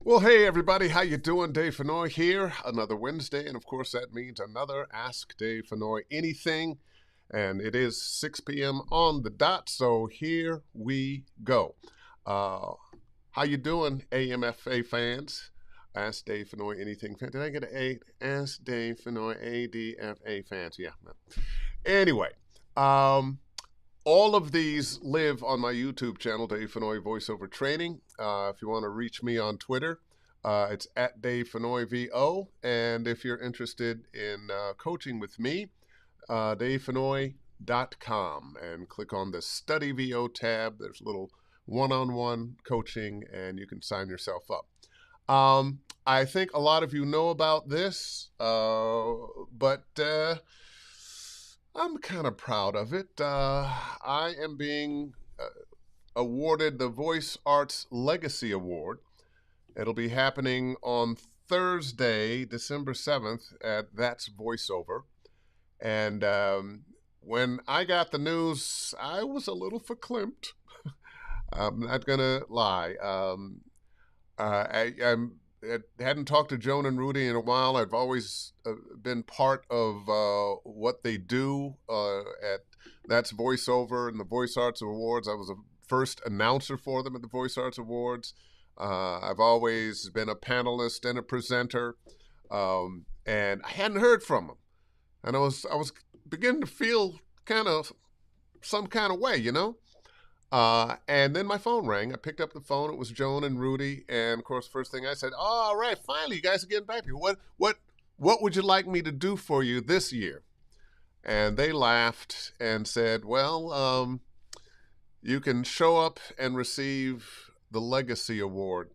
Well, hey everybody, how you doing? Dave Fennoy here, another Wednesday, and of course that means another Ask Dave Fennoy Anything, and it is 6 p.m. on the dot, so here we go. How you doing, AMFA fans? Ask Dave Fennoy Anything fan. Did I get an A? Ask Dave Fennoy ADFA fans. Yeah. Anyway, all of these live on my YouTube channel, Dave Fennoy VoiceOver Training. If you want to reach me on Twitter, it's at Dave Fennoy VO. And if you're interested in coaching with me, davefennoy.com, and click on the Study VO tab. There's a little one-on-one coaching, and you can sign yourself up. I think a lot of you know about this, but I'm kind of proud of it. I am being awarded the Voice Arts Legacy Award. It'll be happening on Thursday, December 7th at That's VoiceOver. And when I got the news, I was a little verklempt. I'm not going to lie. I hadn't talked to Joan and Rudy in a while. I've always been part of what they do at That's VoiceOver and the Voice Arts Awards. I was a first announcer for them at the Voice Arts Awards. I've always been a panelist and a presenter, and I hadn't heard from them. And I was beginning to feel some kind of way, you know? And then my phone rang. I picked up the phone. It was Joan and Rudy. And of course, first thing I said, "Oh, all right, finally, you guys are getting back to me. What would you like me to do for you this year?" And they laughed and said, "Well, you can show up and receive the Legacy Award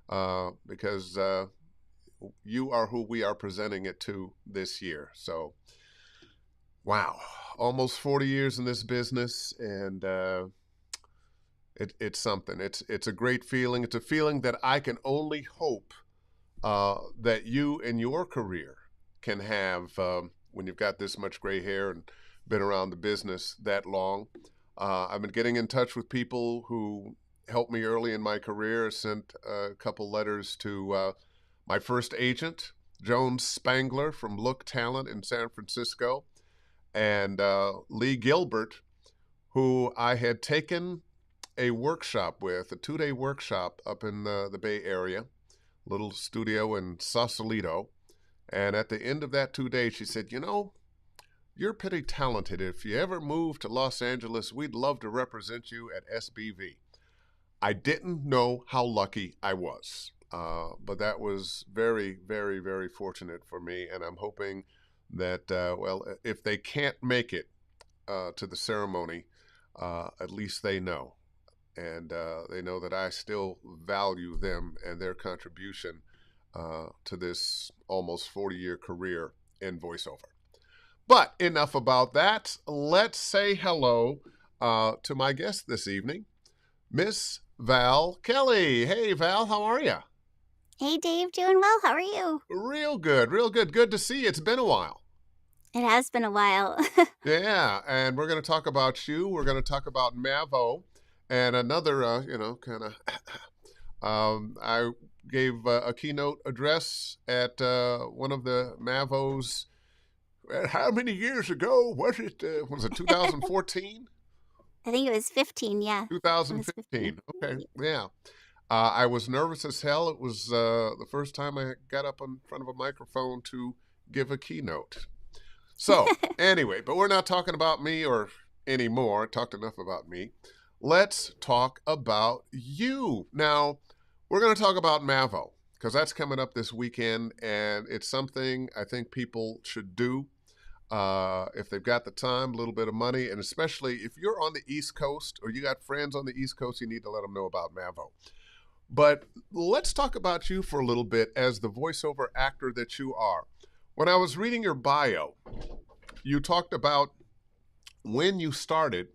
because you are who we are presenting it to this year." So, wow, almost 40 years in this business, and it's something. It's a great feeling. It's a feeling that I can only hope that you in your career can have when you've got this much gray hair and been around the business that long. I've been getting in touch with people who helped me early in my career. Sent a couple letters to my first agent, Joan Spangler from Look Talent in San Francisco, and Lee Gilbert, who I had taken a workshop with, a 2-day workshop up in the Bay Area, little studio in Sausalito. And at the end of that 2 days, she said, "You know, you're pretty talented. If you ever move to Los Angeles, we'd love to represent you at SBV." I didn't know how lucky I was, but that was very, very, very fortunate for me. And I'm hoping that, if they can't make it to the ceremony, at least they know. And they know that I still value them and their contribution to this almost 40-year career in voiceover. But enough about that. Let's say hello to my guest this evening, Miss Val Kelly. Hey, Val, how are you? Hey, Dave, doing well. How are you? Real good, real good. Good to see you. It's been a while. It has been a while. Yeah, and we're going to talk about you. We're going to talk about Mavo and another, I gave a keynote address at one of the Mavos. How many years ago was it? Was it 2014? I think it was 15, yeah. 2015. Okay, yeah. I was nervous as hell. It was the first time I got up in front of a microphone to give a keynote. So, anyway, but we're not talking about me or anymore. I talked enough about me. Let's talk about you. Now, we're going to talk about Mavo because that's coming up this weekend, and it's something I think people should do if they've got the time, a little bit of money, and especially if you're on the East Coast or you got friends on the East Coast, you need to let them know about Mavo. But let's talk about you for a little bit as the voiceover actor that you are. When I was reading your bio, you talked about when you started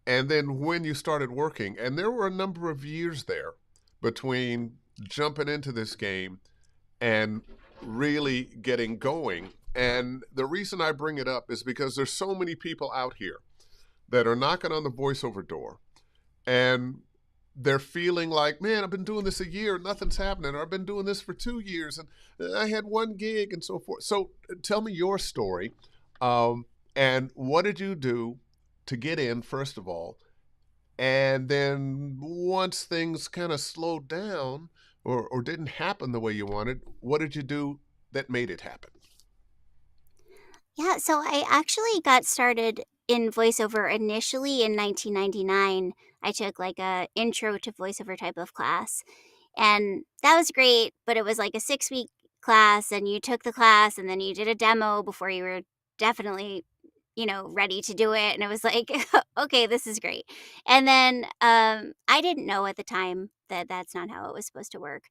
and then when you started working. And there were a number of years there between jumping into this game and really getting going. And the reason I bring it up is because there's so many people out here that are knocking on the voiceover door. And they're feeling like, man, I've been doing this a year, nothing's happening, or I've been doing this for 2 years, and I had one gig, and so forth. So tell me your story, um, and what did you do to get in, first of all, and then once things kind of slowed down or didn't happen the way you wanted, what did you do that made it happen? Yeah, so I actually got started in voiceover initially in 1999. I took like a intro to voiceover type of class, and that was great, but it was like a 6-week class, and you took the class and then you did a demo before you were definitely, ready to do it, and it was like, okay, this is great. And then I didn't know at the time that that's not how it was supposed to work.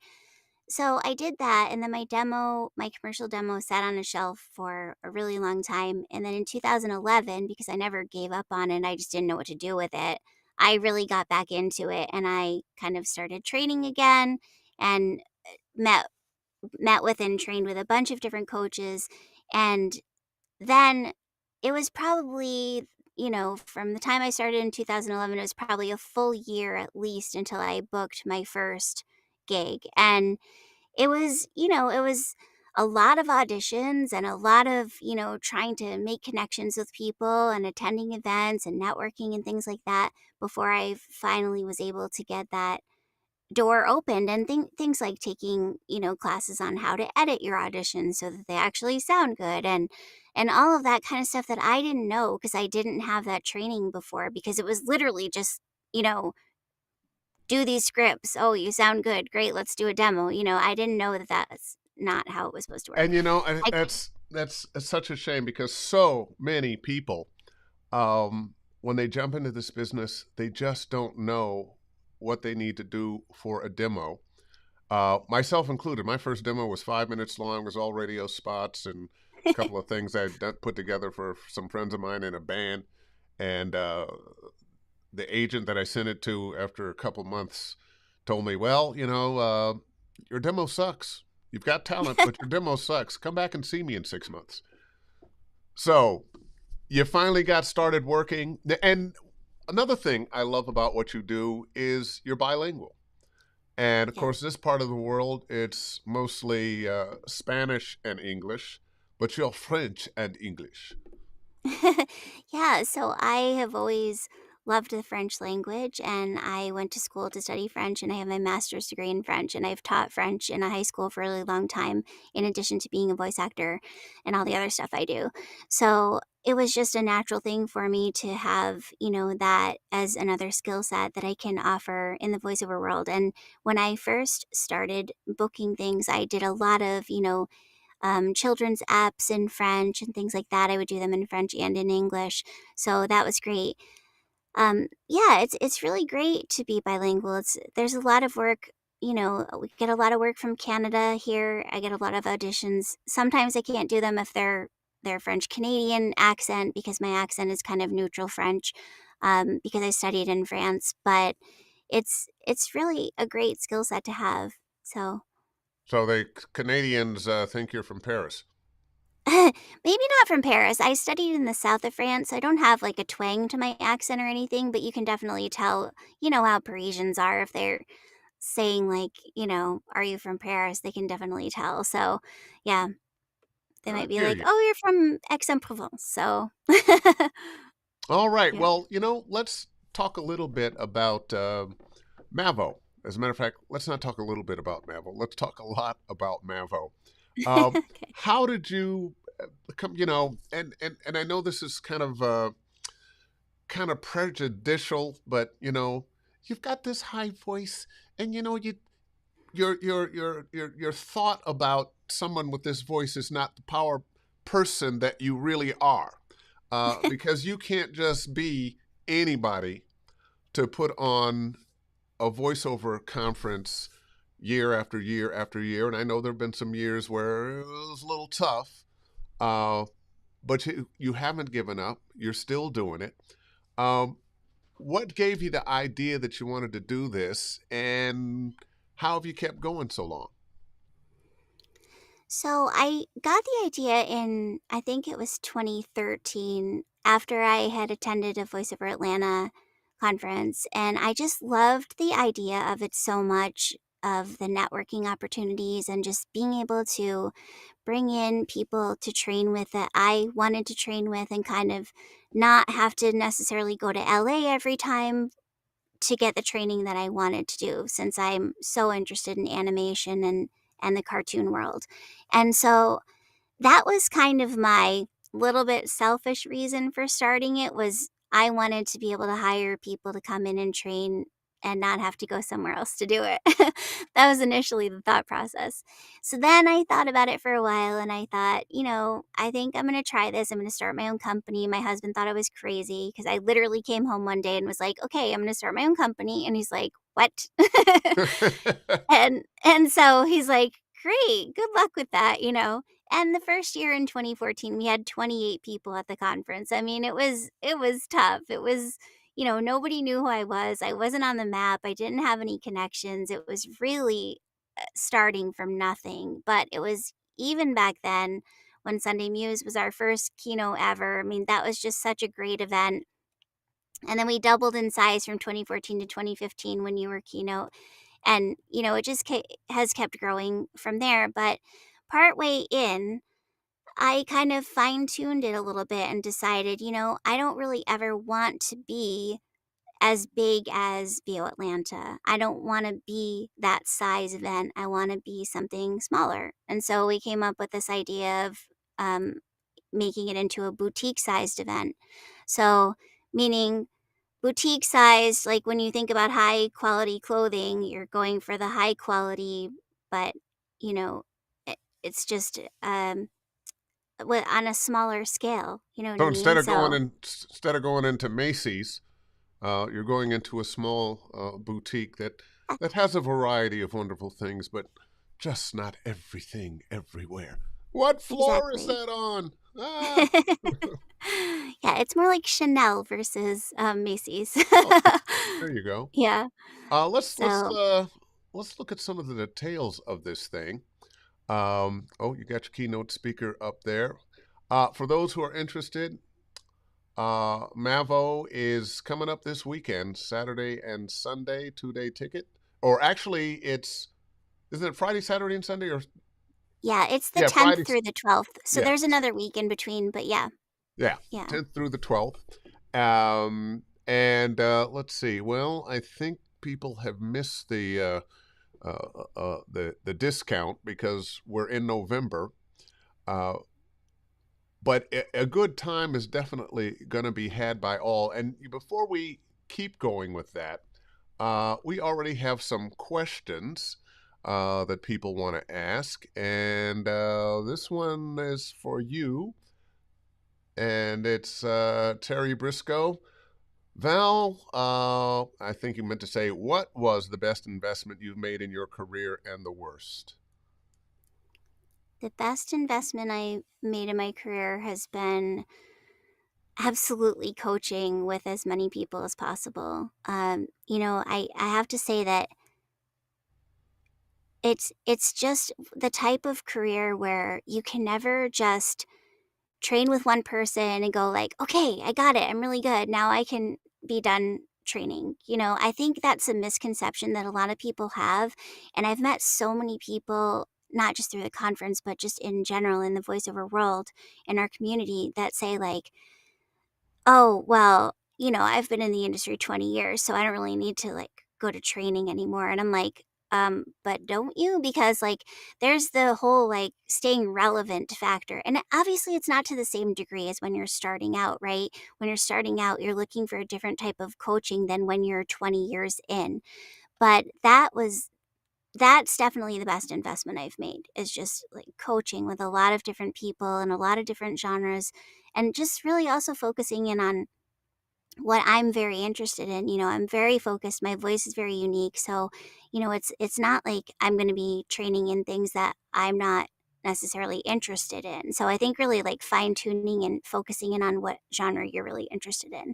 So I did that, and then my commercial demo sat on a shelf for a really long time. And then in 2011, because I never gave up on it, I just didn't know what to do with it. I really got back into it, and I kind of started training again, and met met with and trained with a bunch of different coaches. And then it was probably, from the time I started in 2011, it was probably a full year at least until I booked my first gig. And it was a lot of auditions and a lot of, trying to make connections with people and attending events and networking and things like that before I finally was able to get that door opened. And things like taking, classes on how to edit your auditions so that they actually sound good, and all of that kind of stuff that I didn't know because I didn't have that training before, because it was literally just, you know, do these scripts. Oh, you sound good. Great. Let's do a demo. I didn't know that that's not how it was supposed to work. And I, that's such a shame because so many people, when they jump into this business, they just don't know what they need to do for a demo. Myself included. My first demo was 5 minutes long. Was all radio spots and a couple of things I'd put together for some friends of mine in a band. And the agent that I sent it to after a couple months told me, "Well, your demo sucks. You've got talent, but your demo sucks. Come back and see me in 6 months." So you finally got started working. And another thing I love about what you do is you're bilingual. And of yeah. course, this part of the world, it's mostly Spanish and English, but you're French and English. Yeah, so I have always loved the French language, and I went to school to study French, and I have my master's degree in French, and I've taught French in a high school for a really long time, in addition to being a voice actor and all the other stuff I do. So it was just a natural thing for me to have, that as another skill set that I can offer in the voiceover world. And when I first started booking things, I did a lot of, children's apps in French and things like that. I would do them in French and in English, so that was great. Yeah, it's really great to be bilingual. There's a lot of work. We get a lot of work from Canada here. I get a lot of auditions. Sometimes I can't do them if they're French Canadian accent, because my accent is kind of neutral French, because I studied in France. But it's really a great skill set to have. So So the Canadians think you're from Paris. maybe not from Paris. I studied in the south of France, so I don't have like a twang to my accent or anything, but you can definitely tell, how Parisians are if they're saying like, are you from Paris? They can definitely tell. So, yeah, they I might be hear like, you. oh, you're from Aix-en-Provence. So, All right. yeah. Well, let's talk a little bit about Mavo. As a matter of fact, let's not talk a little bit about Mavo. Let's talk a lot about Mavo. Okay. How did you come? And I know this is kind of prejudicial, but you've got this high voice, and your thought about someone with this voice is not the power person that you really are, because you can't just be anybody to put on a voiceover conference year after year after year. And I know there have been some years where it was a little tough, uh, but you haven't given up. You're still doing it. Um, what gave you the idea that you wanted to do this, and how have you kept going so long? So I got the idea in, I think it was 2013, after I had attended a Voice Over Atlanta conference, and I just loved the idea of it so much, of the networking opportunities and just being able to bring in people to train with that I wanted to train with and kind of not have to necessarily go to LA every time to get the training that I wanted to do, since I'm so interested in animation and the cartoon world. And so that was kind of my little bit selfish reason for starting it, was I wanted to be able to hire people to come in and train and not have to go somewhere else to do it. That was initially the thought process. So then I thought about it for a while and I thought, I think I'm going to try this. I'm going to start my own company. My husband thought I was crazy because I literally came home one day and was like, "Okay, I'm going to start my own company." And he's like, "What?" And so he's like, "Great, good luck with that." And the first year in 2014, we had 28 people at the conference. I mean, it was tough. It was, nobody knew who I was. I wasn't on the map. I didn't have any connections. It was really starting from nothing. But it was, even back then, when Sunday Muse was our first keynote ever. I mean, that was just such a great event. And then we doubled in size from 2014 to 2015 when you were keynote. And, it just has kept growing from there. But partway in, I kind of fine tuned it a little bit and decided, I don't really ever want to be as big as VO Atlanta. I don't want to be that size event. I want to be something smaller. And so we came up with this idea of um, making it into a boutique sized event. So, meaning boutique sized, like when you think about high quality clothing, you're going for the high quality, but, you know, it's just on a smaller scale. You know what I So mean? So, instead of going into Macy's, you're going into a small boutique that has a variety of wonderful things, but just not everything everywhere. What floor is exactly. that on? Ah, Yeah, it's more like Chanel versus Macy's. okay, there you go. Yeah. Uh, let's let's So, uh, let's look at some of the details of this thing. Oh, you got your keynote speaker up there. For those who are interested, Mavo is coming up this weekend, Saturday and Sunday, 2-day ticket. Or actually, isn't it Friday, Saturday, and Sunday? Or yeah, it's the yeah, 10th Friday. through the 12th. So Yeah, there's another week in between, but yeah. yeah, Yeah. 10th through the 12th. And let's see. Well, I think people have missed the discount because we're in November. Uh, but a good time is definitely going to be had by all. And before we keep going with that, we already have some questions that people want to ask. And this one is for you. And it's Terry Briscoe. Val, I think you meant to say, what was the best investment you've made in your career and the worst? The best investment I made in my career has been absolutely coaching with as many people as possible. I have to say that it's just the type of career where you can never just train with one person and go like, "Okay, I got it. I'm really good. Now I can be done training." I think that's a misconception that a lot of people have, and I've met so many people, not just through the conference but just in general in the voiceover world, in our community, that say like, "Oh, well, I've been in the industry 20 years, so I don't really need to like go to training anymore." And I'm like, but don't you? Because like there's the whole like staying relevant factor. And obviously it's not to the same degree as when you're starting out, right? When you're starting out, you're looking for a different type of coaching than when you're 20 years in. But that's definitely the best investment I've made, is just like coaching with a lot of different people and a lot of different genres, and just really also focusing in on what I'm very interested in. I'm very focused. My voice is very unique. So, it's not like I'm going to be training in things that I'm not necessarily interested in. So I think really like fine tuning and focusing in on what genre you're really interested in.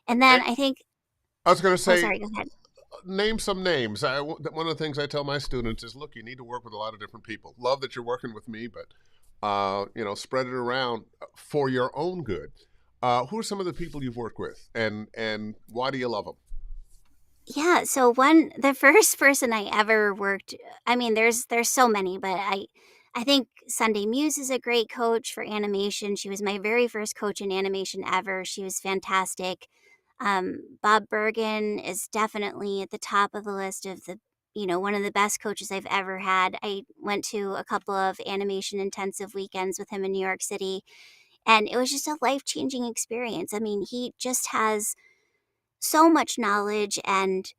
And then Okay. I think, I was going to oh, say, sorry, go ahead. name some names. One of the things I tell my students is, look, you need to work with a lot of different people. Love that you're working with me, but spread it around for your own good. Who are some of the people you've worked with, and why do you love them? Yeah, so the first person I ever worked, I mean, there's so many, but I think Sunday Muse is a great coach for animation. She was my very first coach in animation ever. She was fantastic. Bob Bergen is definitely at the top of the list of one of the best coaches I've ever had. I went to a couple of animation intensive weekends with him in New York City, and it was just a life-changing experience. I mean, he just has so much knowledge, and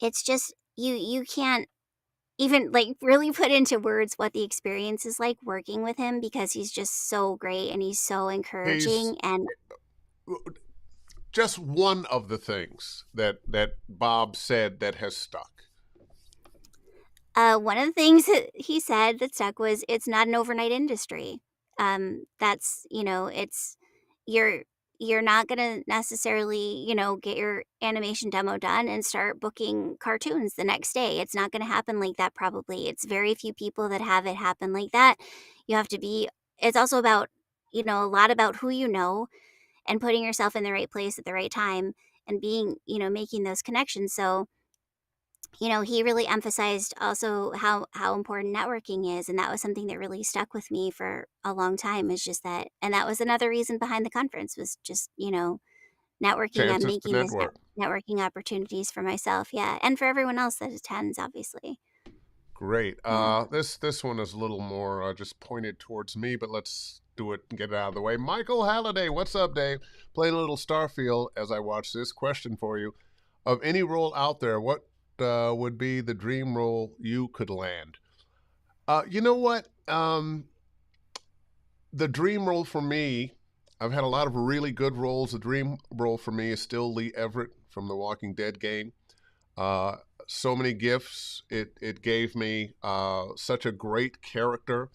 it's just you can't even, like, really put into words what the experience is like working with him, because he's just so great and he's so He's encouraging. And just one of the things that Bob said that has stuck. one of the things that he said that stuck was, "It's not an overnight industry." That's, it's you're you're not gonna necessarily, get your animation demo done and start booking cartoons the next day. It's not gonna happen like that probably. It's very few people that have it happen like that. You have to be It's also about, a lot about who you know, and putting yourself in the right place at the right time, and being, making those connections. So, he really emphasized also how important networking is, and that was something that really stuck with me for a long time. Is just that, and that was another reason behind the conference, was just, networking and Chances to making those network. networking opportunities for myself, yeah, and for everyone else that attends, obviously. Great. Yeah. This one is a little more just pointed towards me, but let's do it and get it out of the way. Michael Halliday, what's up, Dave? Playing a little Starfield as I watch this. Question for you: of any role out there, what would be the dream role you could land? You know what? The dream role for me, I've had a lot of really good roles. The dream role for me is still Lee Everett from the Walking Dead game. Uh, so many gifts. It gave me such a great character,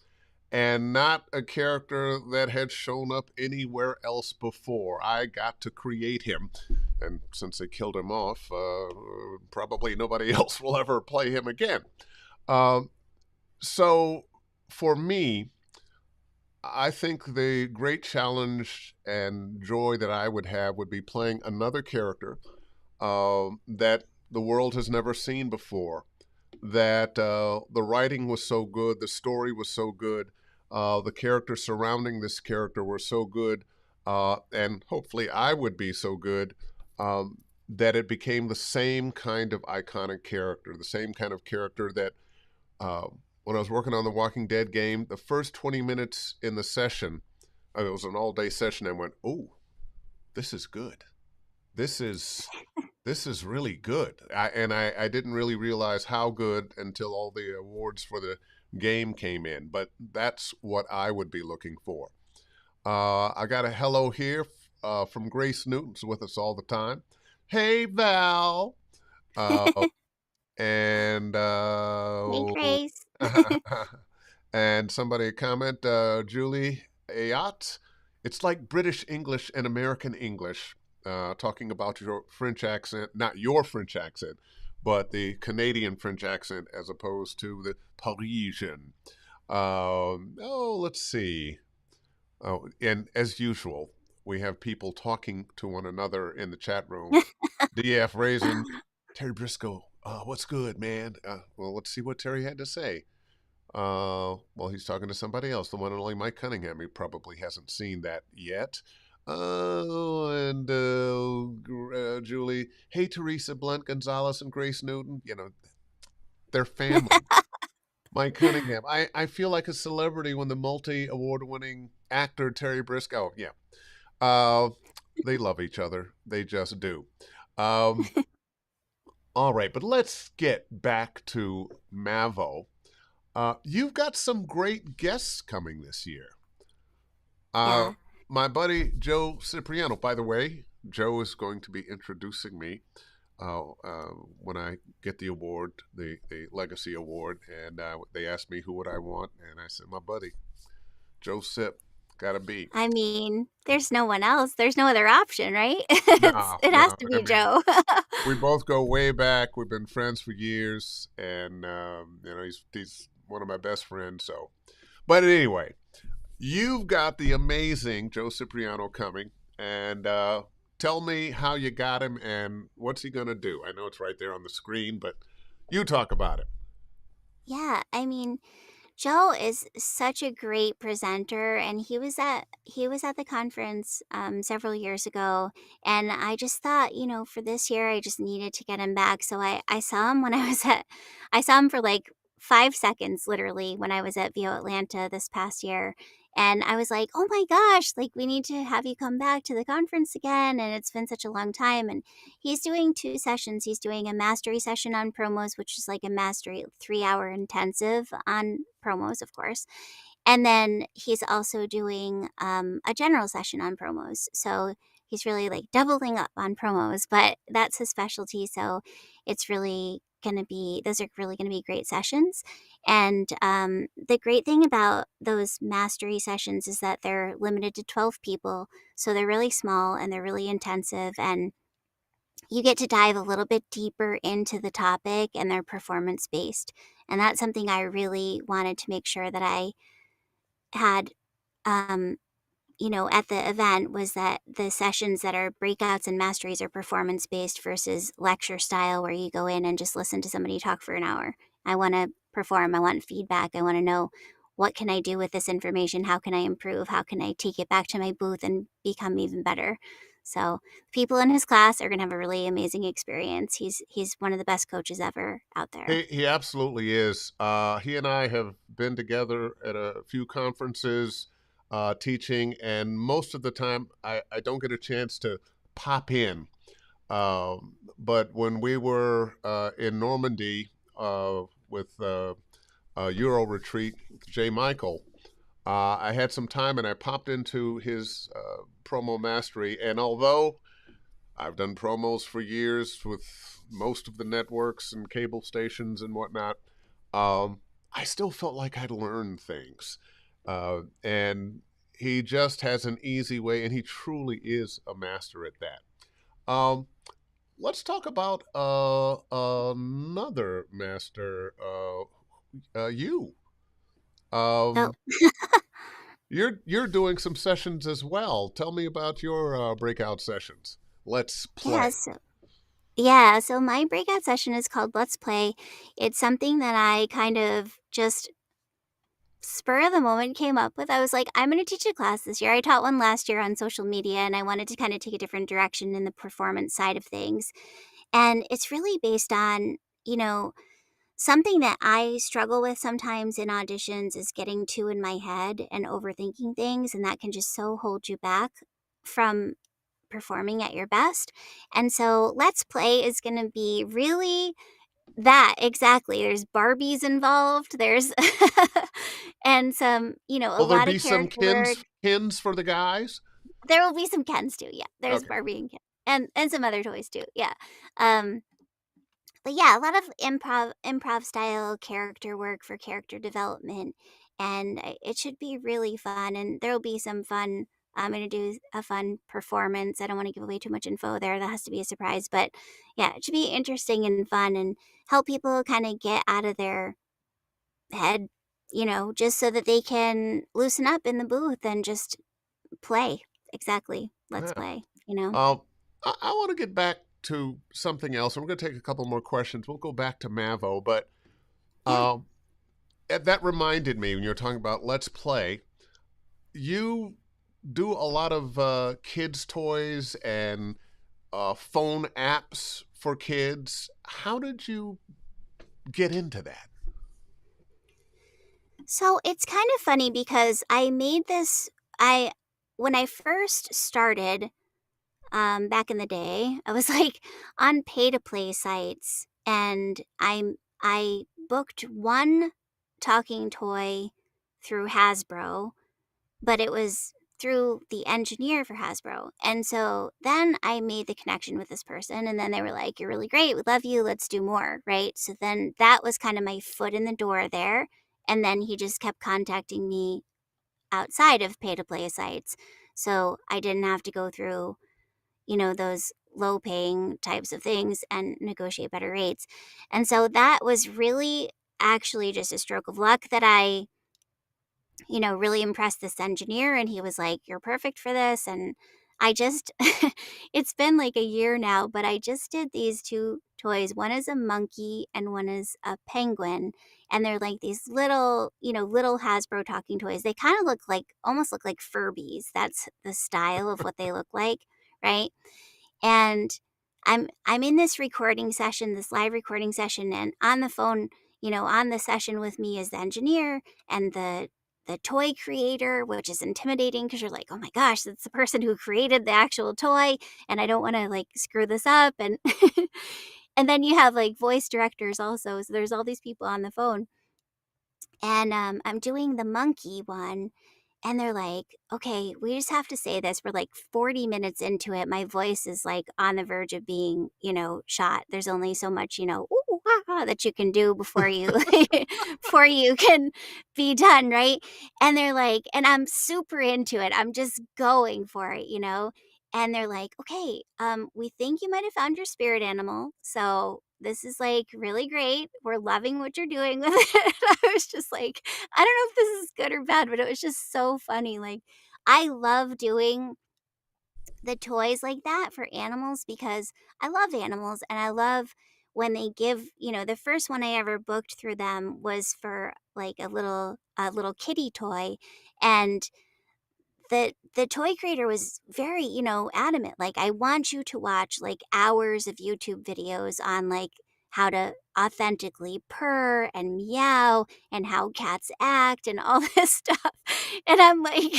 and not a character that had shown up anywhere else before. I got to create him, and since they killed him off, probably nobody else will ever play him again. Um, so for me, I think the great challenge and joy that I would have would be playing another character that the world has never seen before. That the writing was so good, the story was so good, the characters surrounding this character were so good, and hopefully I would be so good that it became the same kind of iconic character, the same kind of character that uh, when I was working on the Walking Dead game, the first 20 minutes in the session, it was an all day session, I went, oh, this is good. This is this is really good. I didn't really realize how good until all the awards for the game came in. But that's what I would be looking for. I got a hello here from Grace Newton's with us all the time. Hey Val, uh, and Hey, Grace. and somebody comment, Julie Ayat. It's like British English and American English, talking about your French accent, not your French accent, but the Canadian French accent as opposed to the Parisian. Oh, let's see. Oh, and as usual, we have people talking to one another in the chat room. DF Raisin, Terry Briscoe, what's good, man? Well, let's see what Terry had to say. Well, he's talking to somebody else. The one and only Mike Cunningham. He probably hasn't seen that yet. And Julie, hey, Teresa Blunt Gonzalez and Grace Newton. You know, they're family. Mike Cunningham. I feel like a celebrity when the multi award winning actor Terry Briscoe. Yeah. Uh, they love each other. They just do. Um, all right, but let's get back to Mavo. You've got some great guests coming this year. Uh, Yeah. my buddy Joe Cipriano, by the way, Joe is going to be introducing me when I get the award, the Legacy Award, and they asked me who would I want, and I said, my buddy, Joe Cip, gotta be. I mean, there's no one else. There's no other option, right? No, It has no, to I be mean, Joe. we both go way back. We've been friends for years, and he's one of my best friends. So, but anyway, you've got the amazing Joe Cipriano coming, and Tell me how you got him and what's he going to do. I know it's right there on the screen, but you talk about it. Yeah, I mean, Joe is such a great presenter, and he was at the conference several years ago, and I just thought, for this year, I just needed to get him back. So I saw him when I saw him for like 5 seconds, literally, when I was at VO Atlanta this past year. And I was like, oh my gosh, like we need to have you come back to the conference again. And it's been such a long time. And he's doing 2 sessions. He's doing a mastery session on promos, which is like a mastery 3-hour intensive on promos, of course. And then he's also doing a general session on promos. So he's really like doubling up on promos, but that's his specialty. So it's really going to be, those are really going to be great sessions. And the great thing about those mastery sessions is that they're limited to 12 people. So they're really small and they're really intensive. And you get to dive a little bit deeper into the topic, and they're performance based. And that's something I really wanted to make sure that I had um, at the event, was that the sessions that are breakouts and masteries are performance based versus lecture style where you go in and just listen to somebody talk for an hour. I want to perform. I want feedback. I want to know, what can I do with this information? How can I improve? How can I take it back to my booth and become even better? So people in his class are going to have a really amazing experience. He's one of the best coaches ever out there. He absolutely is. He and I have been together at a few conferences teaching, and most of the time I don't get a chance to pop in. But when we were in Normandy with a Euro retreat with J. Michael, I had some time and I popped into his promo mastery. And although I've done promos for years with most of the networks and cable stations and whatnot, I still felt like I'd learned things. And he just has an easy way, and he truly is a master at that. Let's talk about another master, you. Oh, Um, you're doing some sessions as well. Tell me about your breakout sessions. Let's yeah. play. So my breakout session is called Let's Play. It's something that I kind of just spur of the moment came up with. I was like, I'm going to teach a class this year. I taught one last year on social media, and I wanted to kind of take a different direction in the performance side of things. And it's really based on, something that I struggle with sometimes in auditions is getting too in my head and overthinking things, and that can just so hold you back from performing at your best. And so Let's Play is going to be really that, exactly. There's Barbies involved. There's and some, a Will there lot of be some character work. Kins for the guys? There will be some Kens too. Yeah, there's Okay. Barbie and Ken, and some other toys too. Yeah. Um, but yeah, a lot of improv style character work for character development, and it should be really fun. And there will be some fun. I'm gonna do a fun performance. I don't want to give away too much info there. That has to be a surprise. But yeah, it should be interesting and fun, and help people kind of get out of their head, just so that they can loosen up in the booth and just play. Exactly. Let's Yeah. play. Um, I want to get back to something else. We're going to take a couple more questions. We'll go back to Mavo, but Yeah. um, that reminded me when you were talking about Let's Play. You do a lot of kids' toys and phone apps for kids. How did you get into that? So it's kind of funny because I made this I when I first started back in the day, I was like on pay to play sites, and I booked one talking toy through Hasbro, but it was through the engineer for Hasbro. And so then I made the connection with this person, and then they were like, "You're really great. We love you. Let's do more." Right? So then that was kind of my foot in the door there. And then he just kept contacting me outside of pay to play sites. So I didn't have to go through, those low paying types of things and negotiate better rates. And so that was really actually just a stroke of luck that I really impressed this engineer, and he was like, "You're perfect for this." And I just it's been like a year now, but I just did these 2 toys. One is a monkey and one is a penguin, and they're like these little, little Hasbro talking toys. They kinda look like almost look like Furbies. That's the style of what they look like, right? And I'm in this recording session, this live recording session, and on the phone, on the session with me is the engineer and the toy creator, which is intimidating because you're like, oh my gosh, that's the person who created the actual toy, and I don't want to like screw this up. And and then you have like voice directors also. So there's all these people on the phone. And I'm doing the monkey one, and they're like, okay, we just have to say this. We're like 40 minutes into it. My voice is like on the verge of being, shot. There's only so much, ooh, ah, ah, that you can do before you before you can be done, right? And they're like, and I'm super into it. I'm just going for it. And they're like, okay, we think you might have found your spirit animal. So this is like really great. We're loving what you're doing with it. I was just like, I don't know if this is good or bad, but it was just so funny. Like, I love doing the toys like that for animals because I love animals and I love when they give, the first one I ever booked through them was for like a little kitty toy, and the toy creator was very, adamant. Like, I want you to watch like hours of YouTube videos on like how to authentically purr and meow and how cats act and all this stuff. And I'm like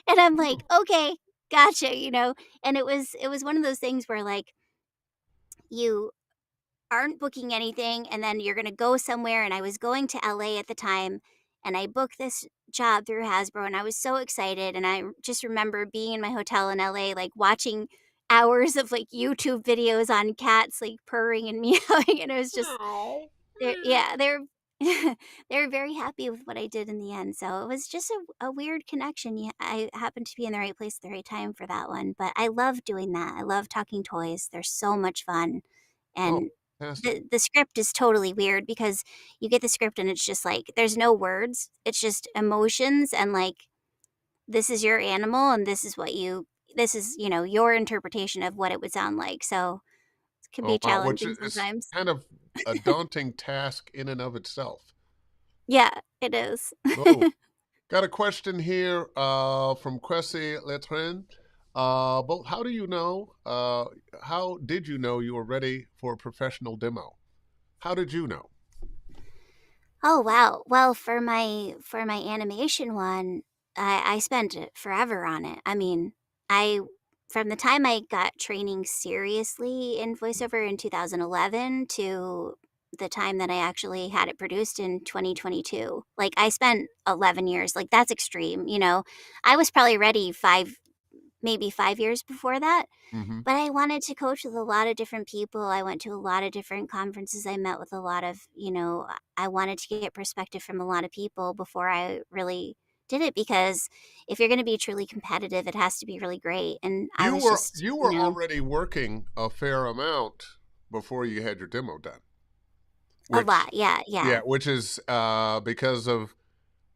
and I'm like, okay, gotcha. And it was one of those things where like you aren't booking anything and then you're going to go somewhere, and I was going to LA at the time, and I booked this job through Hasbro, and I was so excited, and I just remember being in my hotel in LA like watching hours of like YouTube videos on cats like purring and meowing, and it was just Oh, they're they were very happy with what I did in the end. So it was just a weird connection. Yeah, I happened to be in the right place at the right time for that one, but I love doing that. I love talking toys. They're so much fun. oh, And fantastic. the script is totally weird because you get the script and it's just like there's no words. It's just emotions and like this is your animal and this is, your interpretation of what it would sound like. So it can Oh, be wow, which challenging is sometimes. kind of a daunting task in and of itself. Yeah, it is. Oh, got a question here from Cressy Letren. But how did you know you were ready for a professional demo? How did you know? Oh, wow. Well, for my animation one, I spent forever on it. I mean, I from the time I got training seriously in voiceover in 2011 to the time that I actually had it produced in 2022. Like, I spent 11 years. Like, that's extreme. I was probably ready 5 years before that, Hmm. but I wanted to coach with a lot of different people. I went to a lot of different conferences. I met with a lot of, I wanted to get perspective from a lot of people before I really did it because if you're going to be truly competitive, it has to be really great. And I You was were just, you were already working a fair amount before you had your demo done, a which lot. Yeah. yeah, Yeah. which is because of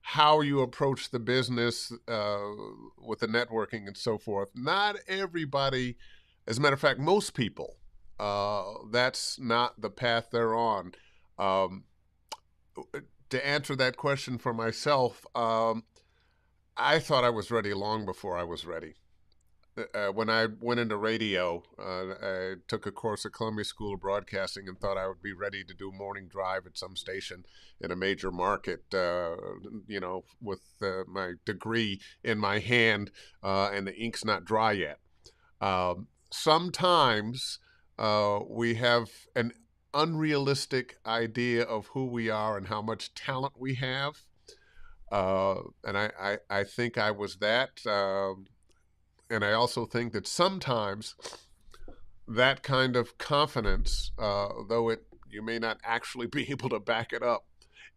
how you approach the business with the networking and so forth. Not everybody, as a matter of fact, most people, that's not the path they're on. Um, to answer that question for myself, I thought I was ready long before I was ready. When I went into radio, I took a course at Columbia School of Broadcasting and thought I would be ready to do morning drive at some station in a major market, with my degree in my hand and the ink's not dry yet. Sometimes we have an unrealistic idea of who we are and how much talent we have. And I think I was that. And I also think that sometimes that kind of confidence, though you may not actually be able to back it up,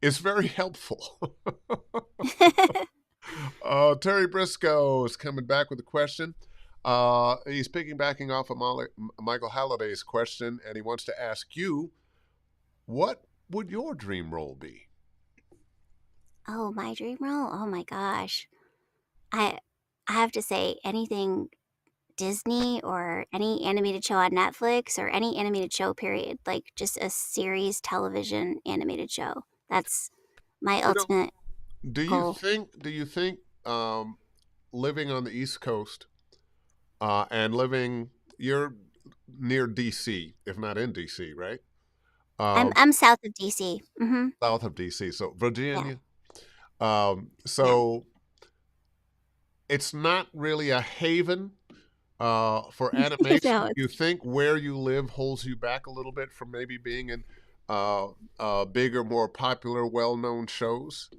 is very helpful. Terry Briscoe is coming back with a question. He's piggybacking off of Michael Halliday's question, and he wants to ask you, what would your dream role be? Oh, my dream role. Oh my gosh. I I have to say anything Disney or any animated show on Netflix or any animated show, period. Like just a series television animated show. That's my You know, ultimate goal. do you think living on the East Coast and living you're near DC, if not in DC, right? Um, I'm south of DC. South of DC, so Yeah. Virginia. Yeah. So it's not really a haven for animation. No, Do you think where you live holds you back a little bit from maybe being in bigger, more popular, well-known shows?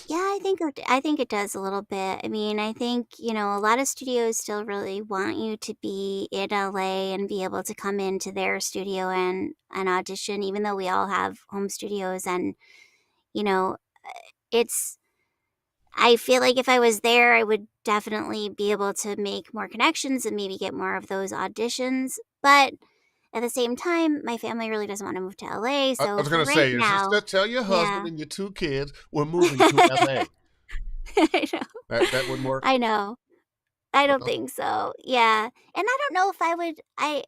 yeah, I think it does a little bit. I mean, I think, a lot of studios still really want you to be in LA and be able to come into their studio and audition, even though we all have home studios. And, you know, it's I feel like if I was there, I would definitely be able to make more connections and maybe get more of those auditions. But at the same time, my family really doesn't want to move to LA. I So was for going to right say, is just now, tell your husband yeah. and your two kids we're moving to LA. I know. That wouldn't work. I know. I don't Well, think so. Yeah. And I don't know if I would I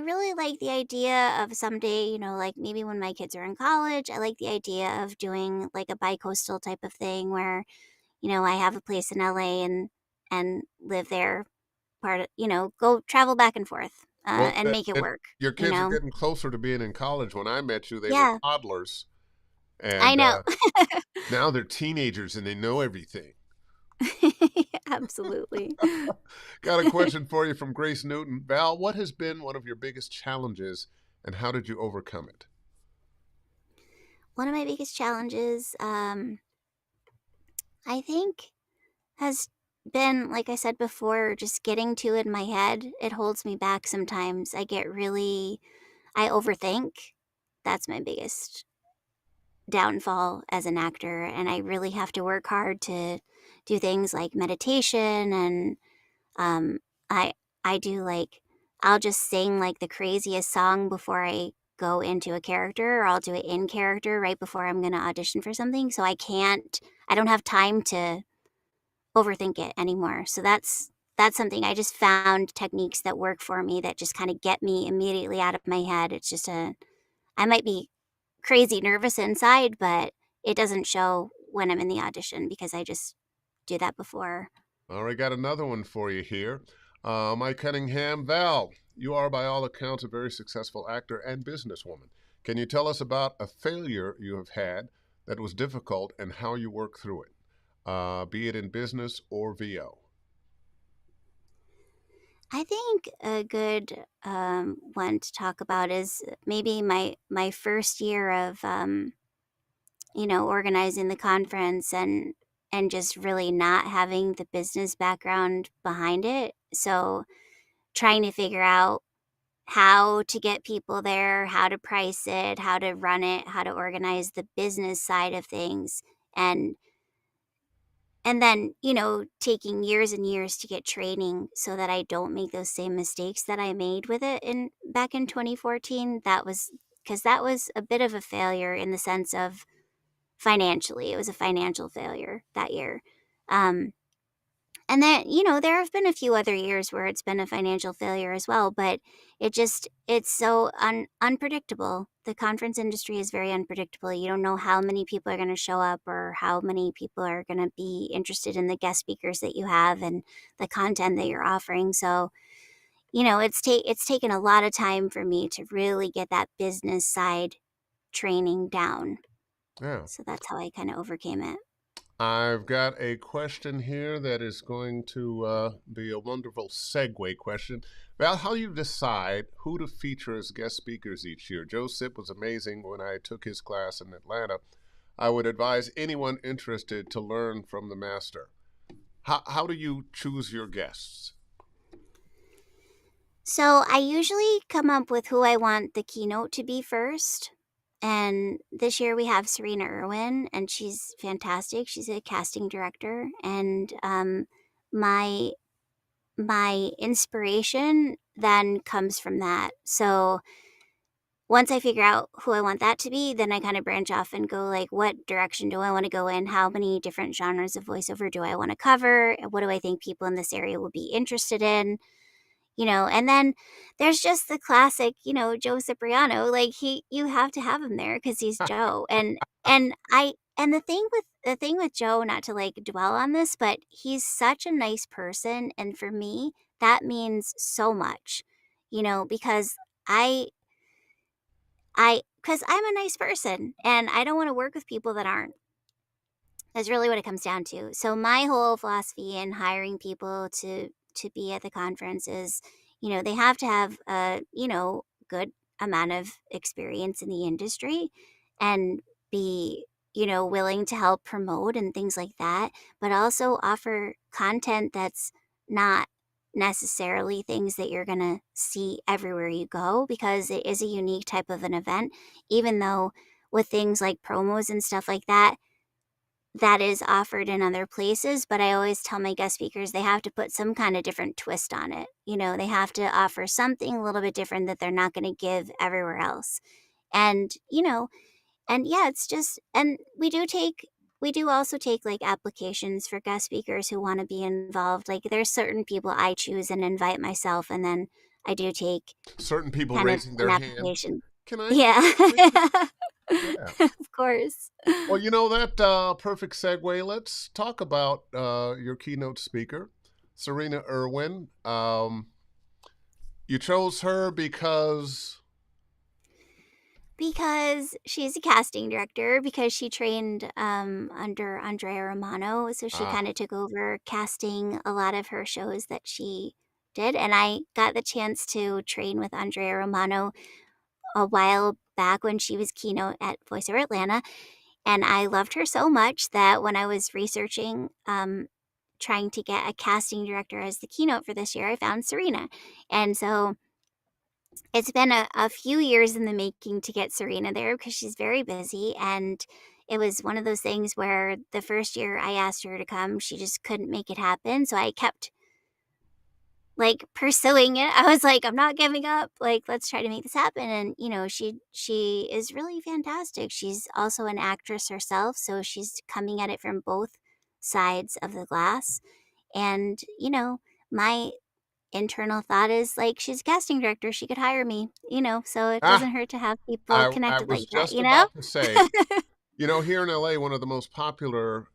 really like the idea of someday, like maybe when my kids are in college, I like the idea of doing like a bi-coastal type of thing where, I have a place in LA and live there go travel back and forth well, and make it and work, your you kids are know. getting closer to being in college. When I met you, they were Yeah. toddlers, I and know. now they're teenagers and they know everything. Absolutely. Got a question for you from Grace Newton. Val, what has been one of your biggest challenges and how did you overcome it? One of my biggest challenges I think has been, like I said before, just getting to it in my head. It holds me back sometimes. I overthink. That's my biggest downfall as an actor. And I really have to work hard to do things like meditation. And um, I, I do like, I'll just sing like the craziest song before I go into a character, or I'll do it in character right before I'm going to audition for something. So I don't have time to overthink it anymore. So that's something I just found techniques that work for me that just kind of get me immediately out of my head. It's just I might be crazy nervous inside, but it doesn't show when I'm in the audition because I just do that before. All right, got another one for you here. Mike Cunningham, Val, you are by all accounts a very successful actor and businesswoman. Can you tell us about a failure you have had that was difficult and how you worked through it, be it in business or VO? I think a good one to talk about is maybe my first year of organizing the conference and just really not having the business background behind it. So trying to figure out how to get people there, how to price it, how to run it, how to organize the business side of things. And and then, taking years and years to get training so that I don't make those same mistakes that I made with it in back in 2014. That was because that was a bit of a failure in the sense of financially. It was a financial failure that year. Um, and then, there have been a few other years where it's been a financial failure as well, but it's so unpredictable. The conference industry is very unpredictable. You don't know how many people are going to show up or how many people are going to be interested in the guest speakers that you have and the content that you're offering. So, it's taken a lot of time for me to really get that business side training down. Yeah. So that's how I kind of overcame it. I've got a question here that is going to be a wonderful segue question. Val, how do you decide who to feature as guest speakers each year? Joe Sip was amazing when I took his class in Atlanta. I would advise anyone interested to learn from the master. How do you choose your guests? So I usually come up with who I want the keynote to be first. And this year we have Serena Irwin, and she's fantastic. She's a casting director, and my my inspiration then comes from that. So once I figure out who I want that to be, then I kind of branch off and go like, what direction do I want to go in? How many different genres of voiceover do I want to cover? What do I think people in this area will be interested in? And then there's just the classic, Joe Cipriano, like you have to have him there because he's Joe. And the thing with Joe, not to like dwell on this, but he's such a nice person. And for me, that means so much, because I because I'm a nice person and I don't want to work with people that aren't. That's really what it comes down to. So my whole philosophy in hiring people to be at the conference is, they have to have a, good amount of experience in the industry and be, willing to help promote and things like that, but also offer content that's not necessarily things that you're going to see everywhere you go, because it is a unique type of an event, even though with things like promos and stuff like that, that is offered in other places. But I always tell my guest speakers they have to put some kind of different twist on it. They have to offer something a little bit different that they're not going to give everywhere else. And, and yeah, it's just, and we do also take like applications for guest speakers who want to be involved. Like there's certain people I choose and invite myself, and then I do take Certain people kind of raising an their hand. application. Can I? Yeah. Please? Yeah. Of course. Well, that perfect segue. Let's talk about your keynote speaker, Serena Irwin. You chose her Because she's a casting director, because she trained under Andrea Romano, so she ah, kind of took over casting a lot of her shows that she did. And I got the chance to train with Andrea Romano a while back when she was keynote at VoiceOver Atlanta, and I loved her so much that when I was researching, trying to get a casting director as the keynote for this year, I found Serena. And so it's been a few years in the making to get Serena there because she's very busy. And it was one of those things where the first year I asked her to come, she just couldn't make it happen. So I kept like pursuing it. I was like, I'm not giving up. Like, let's try to make this happen. And she is really fantastic. She's also an actress herself, so she's coming at it from both sides of the glass. And my internal thought is like, she's a casting director, she could hire me, so it ah. doesn't hurt to have people I connected was like that, just about to say, here in LA, one of the most popular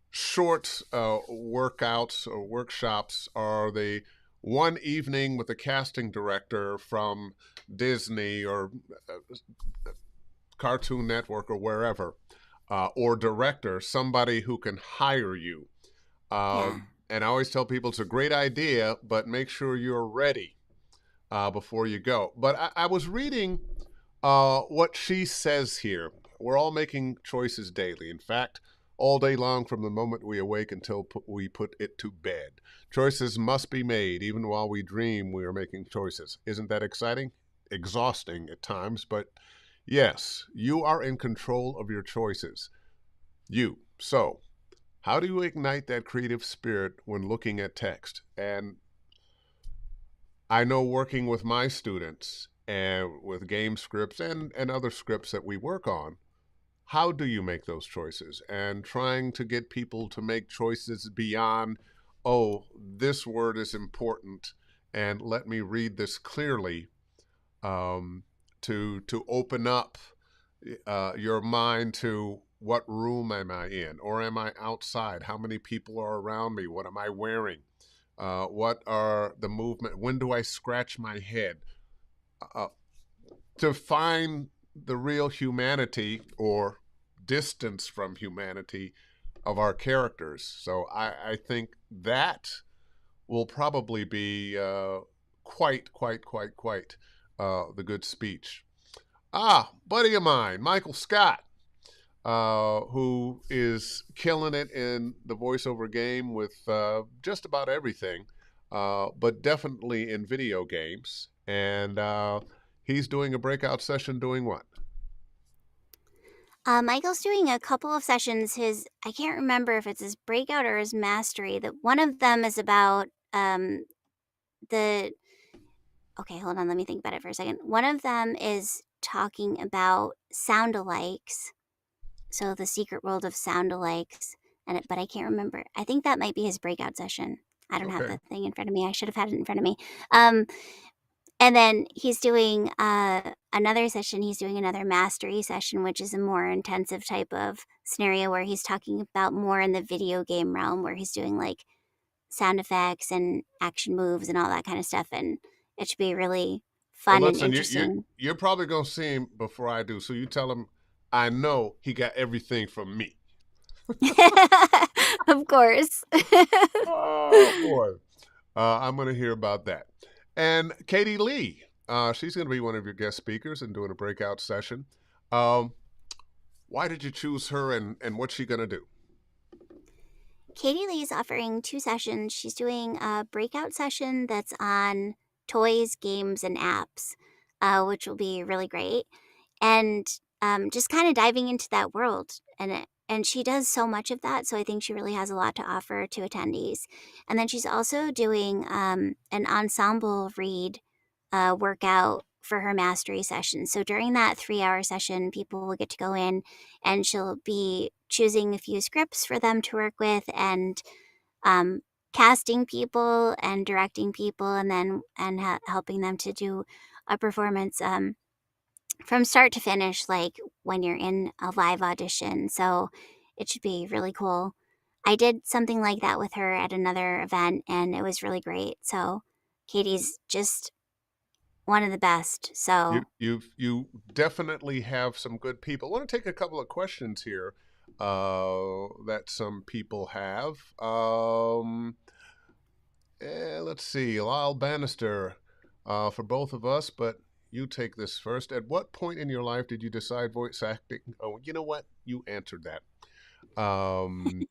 short workouts or workshops are the one evening with a casting director from Disney or Cartoon Network or wherever, or director, somebody who can hire you. Yeah. And I always tell people it's a great idea, but make sure you're ready before you go. But I was reading what she says here. We're all making choices daily. In fact, all day long from the moment we awake until we put it to bed. Choices must be made. Even while we dream, we are making choices. Isn't that exciting? Exhausting at times, but yes, you are in control of your choices. You. So, how do you ignite that creative spirit when looking at text? And I know working with my students and with game scripts and other scripts that we work on, how do you make those choices? And trying to get people to make choices beyond, oh, this word is important, and let me read this clearly, to open up your mind to what room am I in, or am I outside? How many people are around me? What am I wearing? What are the movement? When do I scratch my head? Uh, to find the real humanity or distance from humanity of our characters. So I think that will probably be quite the good speech. Buddy of mine, Michael Scott, who is killing it in the voiceover game with just about everything, but definitely in video games. And he's doing a breakout session doing what? Michael's doing a couple of sessions. I can't remember if it's his breakout or his mastery. That one of them is about the okay, hold on, let me think about it for a second. One of them is talking about sound-alikes, so the secret world of sound-alikes, but I can't remember. I think that might be his breakout session. I don't have Okay. the thing in front of me. I should have had it in front of me. Um, and then he's doing another session. He's doing another mastery session, which is a more intensive type of scenario where he's talking about more in the video game realm, where he's doing like sound effects and action moves and all that kind of stuff. And it should be really Well, fun and listen, interesting. you're probably gonna see him before I do, so you tell him I know he got everything from me. Of course. Oh boy, I'm gonna hear about that. And Katie Lee, she's gonna be one of your guest speakers and doing a breakout session. Um, why did you choose her, and what's she gonna do? Katie Lee's offering 2 sessions. She's doing a breakout session that's on toys, games, and apps, which will be really great. And just kind of diving into that world. And she does so much of that. So I think she really has a lot to offer to attendees. And then she's also doing an ensemble read workout for her mastery session. So during that 3-hour session, people will get to go in and she'll be choosing a few scripts for them to work with and um, casting people and directing people and then helping them to do a performance from start to finish, like when you're in a live audition. So it should be really cool. I did something like that with her at another event and it was really great. So Katie's just one of the best. So You definitely have some good people. I want to take a couple of questions here that some people have. Let's see, Lyle Bannister for both of us, but you take this first. At what point in your life did you decide voice acting? Oh, you know what? You answered that. Um,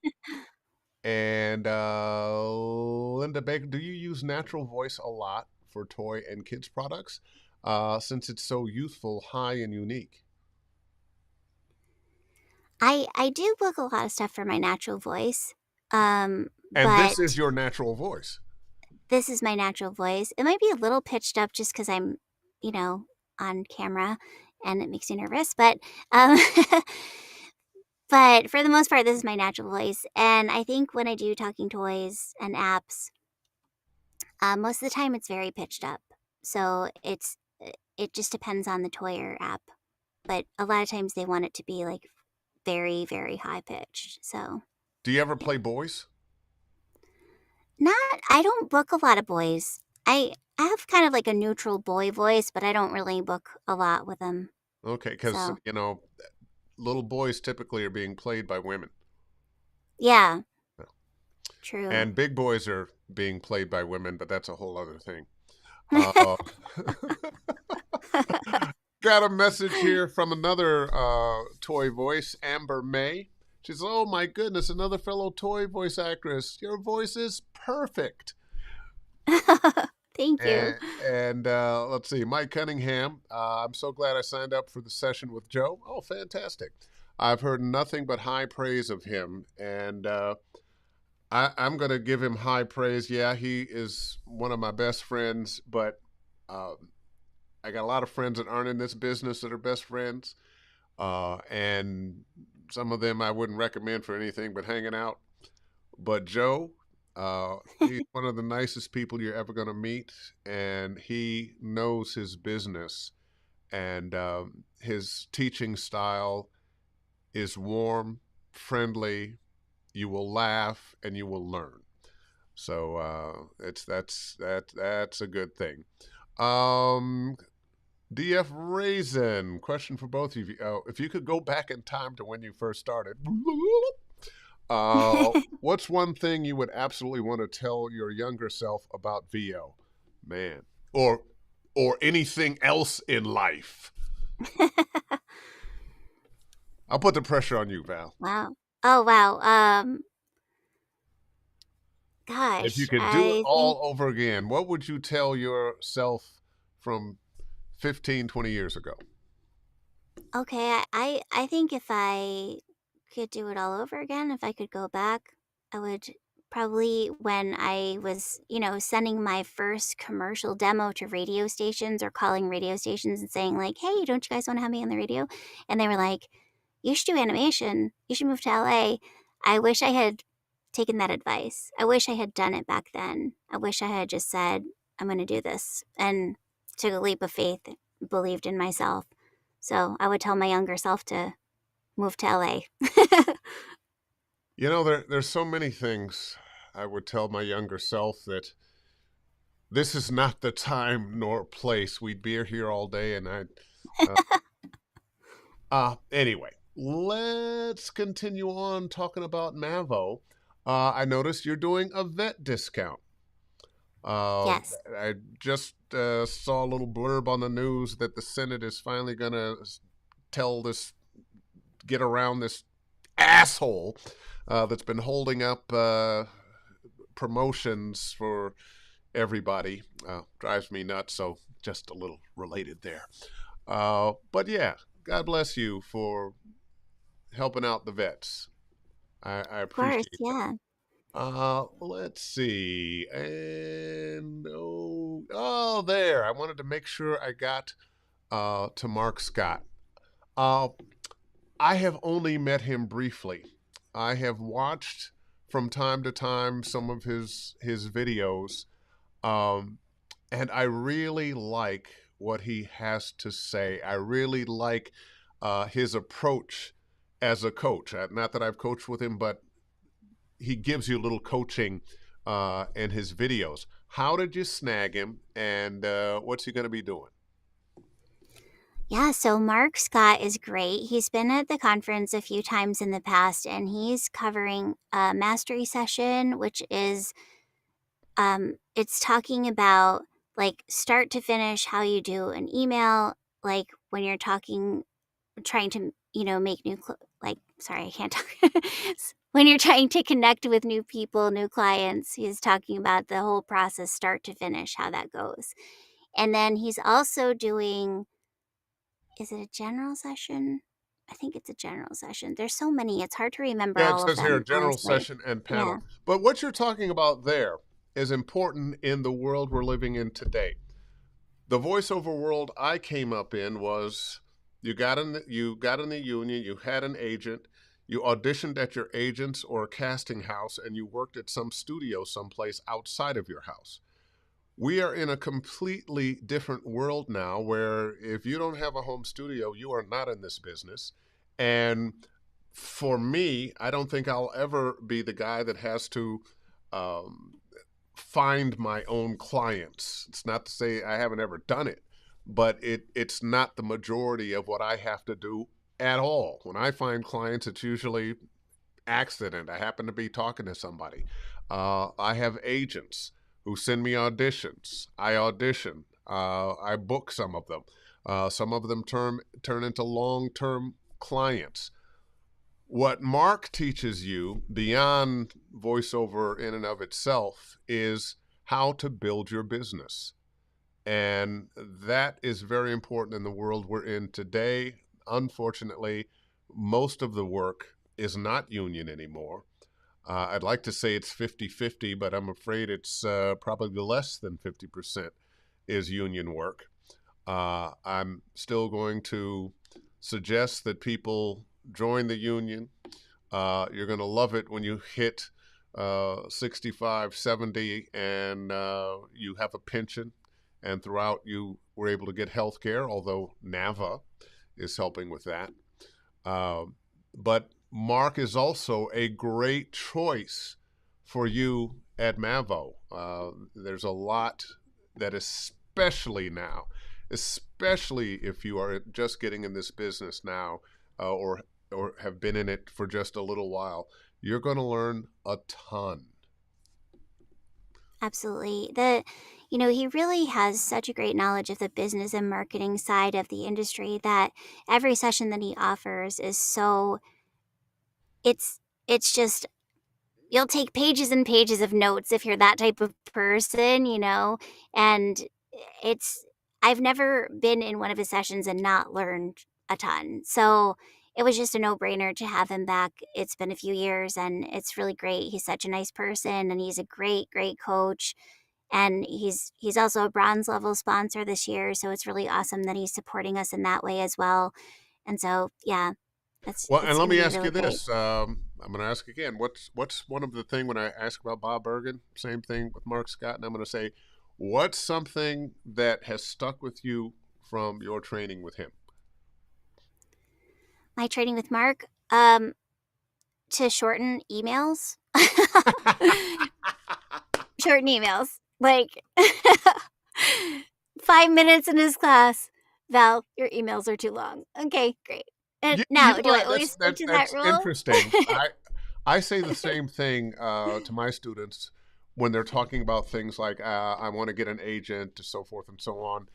and Linda Baker, do you use natural voice a lot for toy and kids products since it's so youthful, high, and unique? I do book a lot of stuff for my natural voice. And this is But your natural voice. this is my natural voice. It might be a little pitched up just because I'm, you know, on camera and it makes me nervous. But um, but for the most part, this is my natural voice. And I think when I do talking toys and apps, most of the time it's very pitched up. So it just depends on the toy or app. But a lot of times they want it to be like very, very high pitched. So Do you ever yeah. play boys? I don't book a lot of boys. I have kind of like a neutral boy voice, but I don't really book a lot with them. Okay, because, So, little boys typically are being played by women. yeah, true. And big boys are being played by women, but that's a whole other thing. Uh, got a message here from another toy voice, Amber May. She says, "Oh my goodness, another fellow toy voice actress. Your voice is perfect." Thank you. And let's see, Mike Cunningham. I'm so glad I signed up for the session with Joe. Oh, fantastic! I've heard nothing but high praise of him, and I'm going to give him high praise. Yeah, he is one of my best friends, but uh, I got a lot of friends that aren't in this business that are best friends, and some of them I wouldn't recommend for anything but hanging out. But Joe, he's one of the nicest people you're ever going to meet, and he knows his business, and his teaching style is warm, friendly. You will laugh and you will learn. So that's a good thing. Um, DF Raisin, question for both of you. If you could go back in time to when you first started, what's one thing you would absolutely want to tell your younger self about VO, man, or anything else in life? I'll put the pressure on you, Val. Wow. Oh, wow. If you Gosh, could do it I think all over again, what would you tell yourself from 15, 20 years ago? okay. I think if I could do it all over again, if I could go back, I would probably when I was, sending my first commercial demo to radio stations or calling radio stations and saying like, "Hey, don't you guys want to have me on the radio?" And they were like, "You should do animation. You should move to LA." I wish I had taken that advice. I wish I had done it back then. I wish I had just said, "I'm going to do this," and took a leap of faith, believed in myself. So I would tell my younger self to move to LA. There's so many things I would tell my younger self, that this is not the time nor place. We'd be here all day, and anyway, let's continue on talking about Mavo. I noticed you're doing a vet discount. Yes. I just saw a little blurb on the news that the Senate is finally going to get around this asshole that's been holding up promotions for everybody. Drives me nuts, so just a little related there. But yeah, God bless you for helping out the vets. I Of course, appreciate that. yeah. Let's see. And there. I wanted to make sure I got to Mark Scott. Uh, I have only met him briefly. I have watched from time to time some of his videos, um, and I really like what he has to say. I really like his approach as a coach. Not that I've coached with him, but he gives you a little coaching in his videos. How did you snag him, and what's he going to be doing? Yeah, so Mark Scott is great. He's been at the conference a few times in the past, and he's covering a mastery session, which is it's talking about like start to finish how you do an email, like when you're trying to make like, sorry, I can't talk. When you're trying to connect with new people, new clients. He's talking about the whole process, start to finish, how that goes. And then he's also doing, is it a general session? I think it's a general session. There's so many, it's hard to remember Yeah, it all of says here them, general honestly. session and Yeah. panel. But what you're talking about there is important in the world we're living in today. The voiceover world I came up in was you got in the union, you had an agent, you auditioned at your agent's or a casting house, and you worked at some studio someplace outside of your house. We are in a completely different world now, where if you don't have a home studio, you are not in this business. And for me, I don't think I'll ever be the guy that has to um, find my own clients. It's not to say I haven't ever done it, but it's not the majority of what I have to do at all. When I find clients, it's usually accident. I happen to be talking to somebody. I have agents who send me auditions. I audition. I book some of them. Some of them turn into long-term clients. What Mark teaches you beyond voiceover in and of itself is how to build your business. And that is very important in the world we're in today. Unfortunately, most of the work is not union anymore. I'd like to say it's 50-50, but I'm afraid it's probably less than 50% is union work. I'm still going to suggest that people join the union. You're going to love it when you hit 65, 70, and you have a pension, and throughout you were able to get health care, although NAVA is helping with that. But Mark is also a great choice for you at Mavo. There's a lot that, especially now, especially if you are just getting in this business now, or have been in it for just a little while, you're going to learn a ton. Absolutely. He really has such a great knowledge of the business and marketing side of the industry that every session that he offers is so it's just you'll take pages and pages of notes if you're that type of person. And it's I've never been in one of his sessions and not learned a ton. So it was just a no-brainer to have him back. It's been a few years, and it's really great. He's such a nice person, and he's a great, great coach. And he's also a bronze level sponsor this year, so it's really awesome that he's supporting us in that way as well. And so, yeah, Well, and it's let going to me be ask really you great. this. I'm going to ask again. What's one of the thing when I ask about Bob Bergen? Same thing with Mark Scott, and I'm going to say, what's something that has stuck with you from your training with him? My training with Mark, to shorten emails. Shorten emails. Like 5 minutes in his class. Val, your emails are too long. Okay, great. And You now, know do I what? always stick to that That's rule? interesting. I say the same thing to my students when they're talking about things like I want to get an agent, so forth and so on.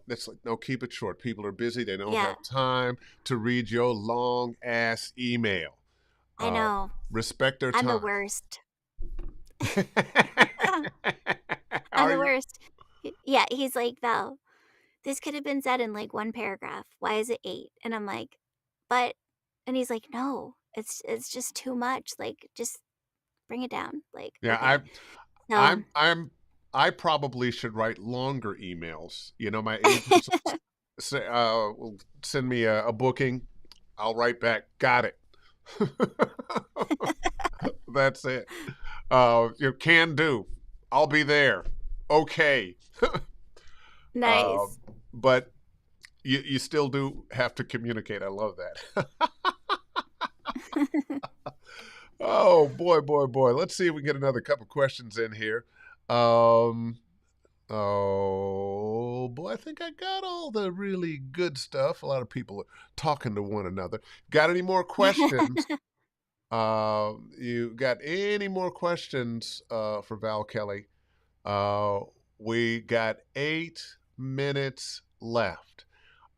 It's like, no, keep it short. People are busy; they don't Yeah, have time to read your long ass email. I Uh, know. Respect their I'm the time. worst. I'm Are the you? worst. Yeah, he's like, Val, this could have been said in like one paragraph. Why is it eight? And I'm like, but, and he's like, no, it's just too much. Like, just bring it down. Like, Yeah, okay. So, I probably should write longer emails. You know, my agents will send me a booking. I'll write back. Got it. That's it. You can do. I'll be there. Okay. Uh, nice. but you still do have to communicate. I love that. Oh boy, boy, boy. Let's see if we can get another couple questions in here. Um, oh boy, I think I got all the really good stuff. A lot of people are talking to one another. Got any more questions? You got any more questions for Val Kelly? Uh, we got 8 minutes left.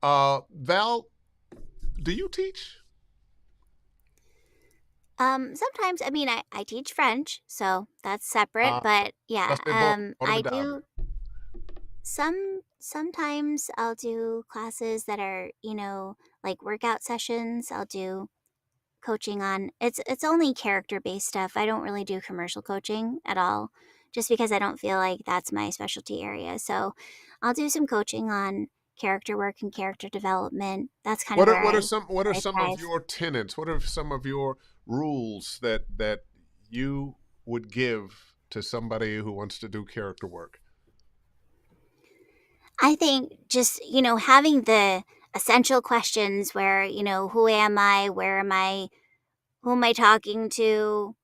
Val, do you teach? Sometimes, I mean, I teach French, so that's separate, Uh, but yeah, ça c'est bon. I Formidable. do sometimes I'll do classes that are, like workout sessions. I'll do coaching on it's only character-based stuff. I don't really do commercial coaching at all just because I don't feel like that's my specialty area. So, I'll do some coaching on character work and character development. That's kind of What are where I some of thrive. your tenets? What are some of your rules that you would give to somebody who wants to do character work? I think just, having the essential questions where, who am I? Where am I? Who am I talking to?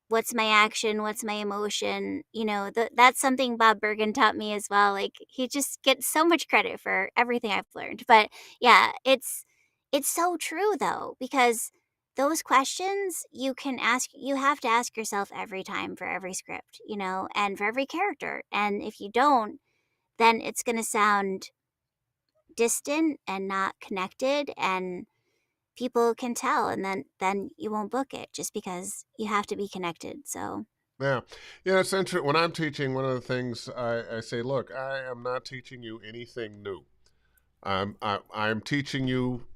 What's my action? What's my emotion? That's something Bob Bergen taught me as well. Like he just gets so much credit for everything I've learned. But yeah, it's so true though, because those questions you have to ask yourself every time for every script, and for every character. And if you don't, then it's going to sound distant and not connected, and people can tell, and then you won't book it just because you have to be connected. So Yeah, it's interesting. When I'm teaching, one of the things I say, look, I am not teaching you anything new. I'm teaching you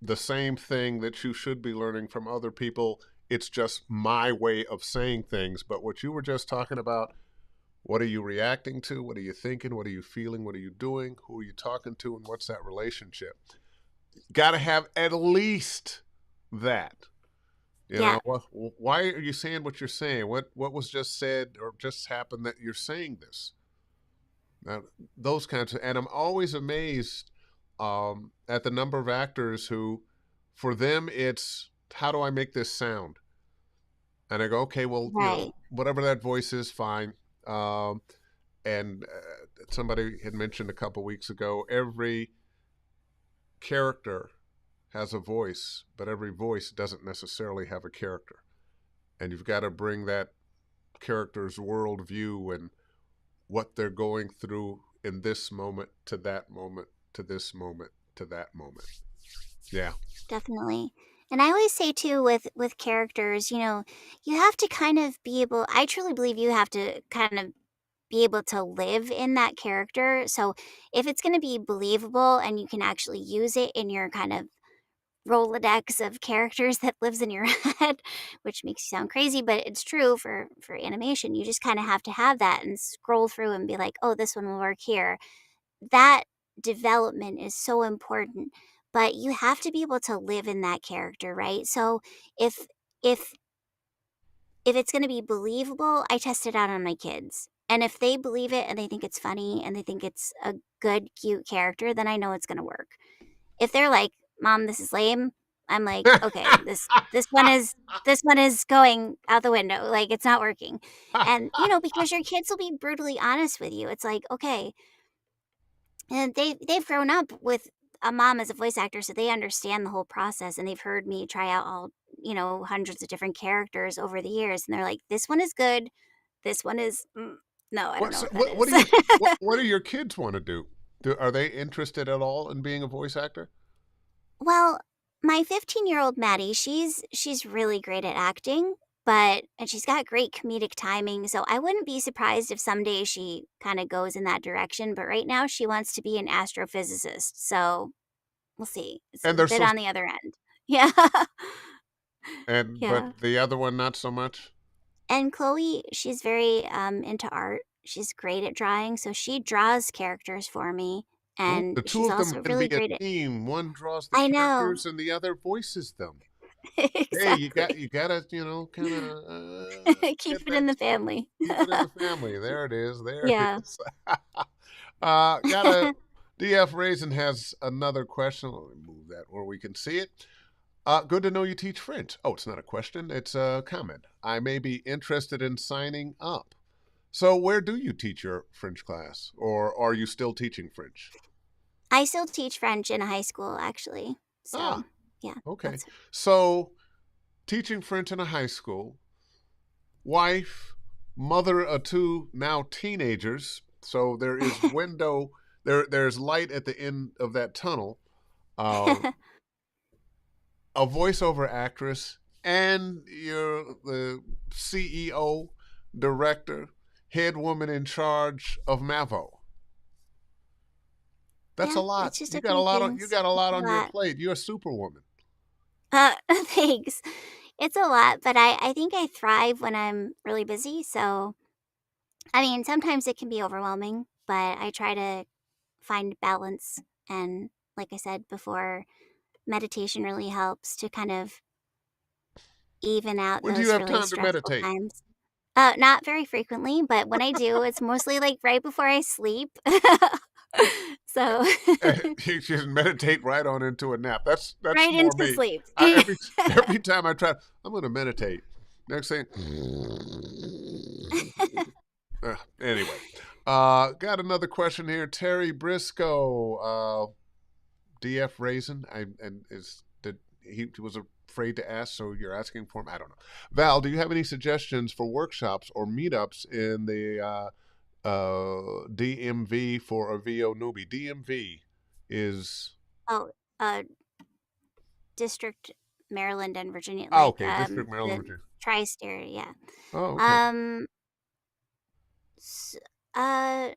the same thing that you should be learning from other people. It's just my way of saying things. But what you were just talking about, what are you reacting to? What are you thinking? What are you feeling? What are you doing? Who are you talking to? And what's that relationship? Got to have at least that. yeah, Why are you saying what you're saying? What was just said or just happened that you're saying this? Now, those kinds of, and I'm always amazed at the number of actors who, for them, it's how do I make this sound? And I go, okay, well, right, whatever that voice is, fine. Um, and somebody had mentioned a couple weeks ago, every character has a voice, but every voice doesn't necessarily have a character. And you've got to bring that character's worldview and what they're going through in this moment to that moment to this moment to that moment. Yeah. definitely. And I always say too with characters, you have to kind of be able. I truly believe you have to kind of be able to live in that character. So if it's going to be believable and you can actually use it in your kind of Rolodex of characters that lives in your head, which makes you sound crazy, but it's true for animation. You just kind of have to have that and scroll through and be like, "Oh, this one will work here." That development is so important, but you have to be able to live in that character, right? So if if if it's going to be believable, I test it out on my kids. And if they believe it and they think it's funny and they think it's a good, cute character, then I know it's going to work. If they're like, "Mom, this is lame," I'm like, "Okay, this one is going out the window. Like it's not working." And because your kids will be brutally honest with you. It's like, okay, and they've grown up with a mom as a voice actor, so they understand the whole process, and they've heard me try out all hundreds of different characters over the years, and they're like, "This one is good. This one is no, I don't know So what that what is." do what do your kids want to do? Are they interested at all in being a voice actor? Well, my 15-year-old Maddie, she's really great at acting, and she's got great comedic timing, so I wouldn't be surprised if someday she kind of goes in that direction, but right now she wants to be an astrophysicist. So, we'll see. It's And a they're bit so on the other end. Yeah. and Yeah. but the other one not so much. And Chloe, she's very into art. She's great at drawing, so she draws characters for me, Oh, and the two she's of them also can be really a great at team. One draws the I know. characters and the other voices them. Hey, Exactly. you gotta, kind of Keep get it in that, the family. keep it in the family. There it is. There it Yeah. is. Gotta. DF Raisin has another question. Let me move that where we can see it. Good to know you teach French. Oh, it's not a question. It's a comment. I may be interested in signing up. So, where do you teach your French class, or are you still teaching French? I still teach French in high school, actually. Ah, So, yeah, okay. that's So, teaching French in a high school, wife, mother of two now teenagers. So there is window there's light at the end of that tunnel. Uh, a voiceover actress, and you're the CEO, director, head woman in charge of Mavo. That's a yeah, lot. it's just You a got a few lot on things. It's a your lot. plate. You're a superwoman. Thanks. It's a lot, but I think I thrive when I'm really busy. So, I mean, sometimes it can be overwhelming, but I try to find balance. And like I said before, meditation really helps to kind of even out When do you those have really time to stressful meditate? times. Not very frequently, but when I do, it's mostly like right before I sleep. So, You should meditate right on into a nap. That's right more into me. sleep. Every time I try, I'm going to meditate. Next thing, anyway, got another question here. Terry Briscoe, DF Raisin. I and is did he was afraid to ask, so you're asking for him. I don't know. Val, do you have any suggestions for workshops or meetups in the DMV for a VO newbie? DMV is Oh, uh, District, Maryland and Virginia, like, okay. District Maryland, the Virginia. tri-state area, yeah. Oh, okay. Um, s uh,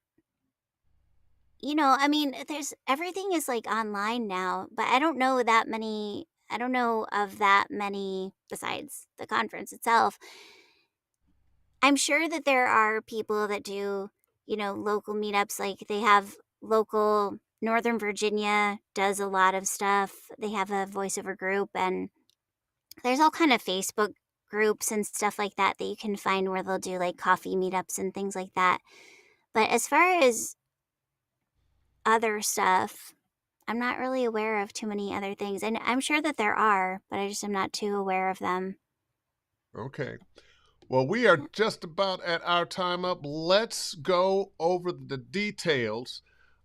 I mean, there's everything is, like, online now, but I don't know of that many besides the conference itself. I'm sure that there are people that do, local meetups, like, they have local Northern Virginia does a lot of stuff. They have a voiceover group, and there's all kind of Facebook groups and stuff like that that you can find where they'll do, like, coffee meetups and things like that. But as far as other stuff, I'm not really aware of too many other things, and I'm sure that there are, but I just am not too aware of them. Okay. Well, we are Yeah. just about at our time up. Let's go over the details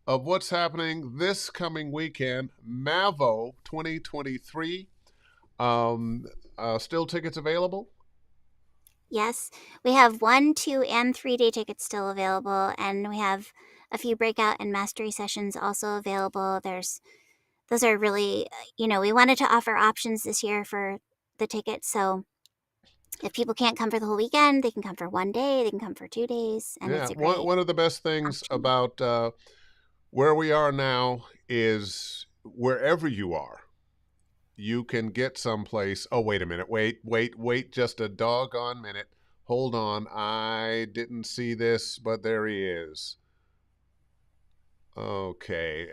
of what's happening this coming weekend, Mavo 2023. Still tickets available? Yes, we have 1, 2, and 3-day tickets still available, and we have a few breakout and mastery sessions also available. Those are really, we wanted to offer options this year for the tickets, so if people can't come for the whole weekend, they can come for 1 day, they can come for 2 days, and Yeah. it's a One great one of the best things option. about where we are now is wherever you are. you can get someplace. Oh, wait a minute. Wait just a doggone minute. Hold on. I didn't see this, but there he is. Okay.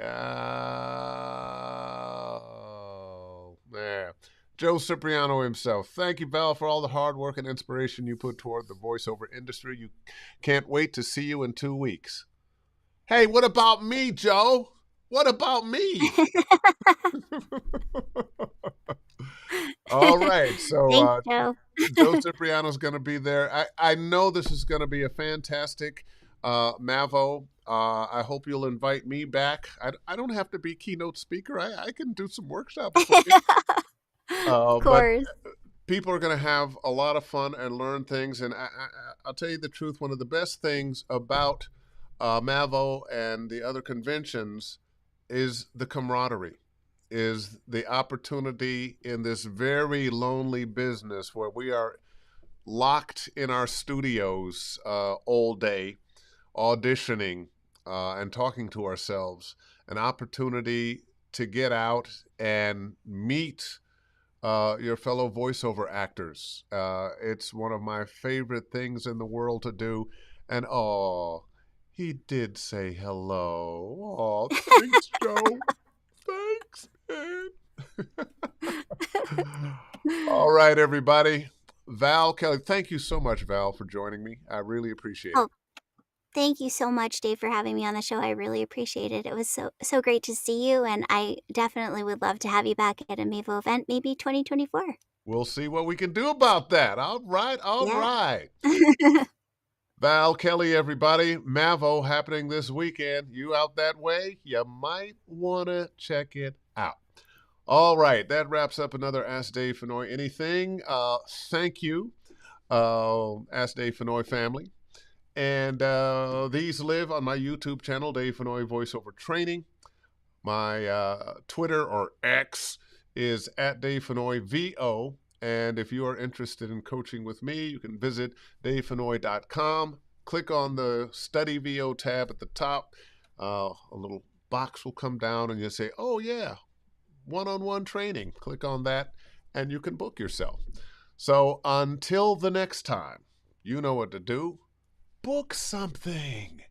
There. Joe Cipriano himself. Thank you, Val, for all the hard work and inspiration you put toward the voiceover industry. You can't wait to see you in 2 weeks. Hey, what about me, Joe? What about me? All right. Thanks, So Joe. Joe Cipriano's going to be there. I know this is going to be a fantastic Mavo. I hope you'll invite me back. I don't have to be keynote speaker. I can do some workshops for you. Of But course. people are going to have a lot of fun and learn things. And I'll tell you the truth, one of the best things about Mavo and the other conventions is the camaraderie, is the opportunity in this very lonely business where we are locked in our studios all day, auditioning and talking to ourselves, an opportunity to get out and meet your fellow voiceover actors. It's one of my favorite things in the world to do. And oh, he did say hello. Oh, thanks, Joe. Thanks, man. All right, everybody. Val Kelly, thank you so much, Val, for joining me. I really appreciate it. Oh, thank you so much, Dave, for having me on the show. I really appreciate it. It was so great to see you, and I definitely would love to have you back at a Mavo event, maybe 2024. We'll see what we can do about that. All right, all Yeah. right. Val Kelly, everybody. Mavo happening this weekend. You out that way? You might want to check it out. All right, that wraps up another Ask Dave Fennoy Anything. Thank you, Ask Dave Fennoy family. And these live on my YouTube channel, Dave Fennoy Voiceover Training. My Twitter or X is at Dave Fennoy VO. And if you are interested in coaching with me, you can visit davefennoy.com. Click on the Study VO tab at the top. A little box will come down and you'll say, oh, yeah, one-on-one training. Click on that and you can book yourself. So until the next time, you know what to do. Book something.